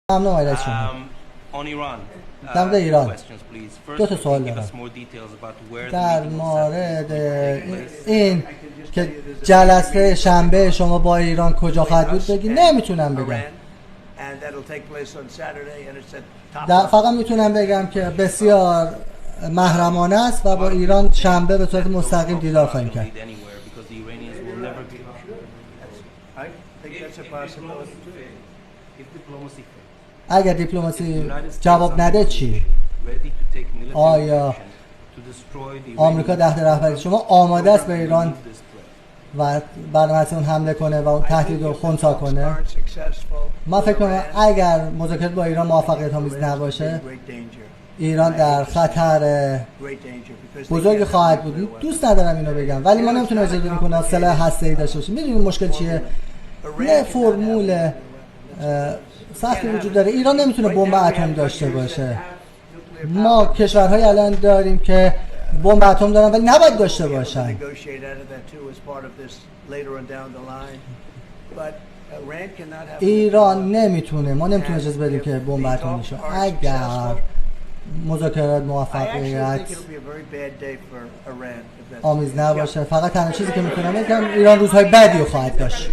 ممنون آقای شما. در مورد ایران دو تا سوال دارم. در مورد این که جلسه شنبه شما با ایران کجا خواهد بود بگی. نمیتونم بگم. فقط میتونم بگم که بسیار محرمانه است و با ایران شنبه به صورت مستقیم دیدار خواهیم کرد. اگر دیپلماسی جواب نده چی؟ آیا آمریکا تحت رهبری شما آماده است به ایران و برنامه اون حمله کنه و اون تهدید رو خنثی کنه؟ من فکر کنم اگر مذاکرات با ایران موفقیت آمیز نباشه ایران در خطر بزرگی خواهد بود. دوست ندارم اینو بگم ولی ما نمیتونیم اجازه بدیم که سلاح هسته‌ای داشته باشیم. میدونید مشکل چیه؟ نه فرمول سختی وجود داره. ایران نمیتونه بمب اتم داشته باشه. ما کشورهای الان داریم که بمب اتم دارن ولی نباید داشته باشن. ایران نمیتونه، ما نمیتونیم اجازه بدیم که بمب اتم بشه. اگر مذاکرات موفقیت آمیز نباشه فقط تنها چیزی که میتونم بگم ایران روزهای بدی رو خواهد داشت.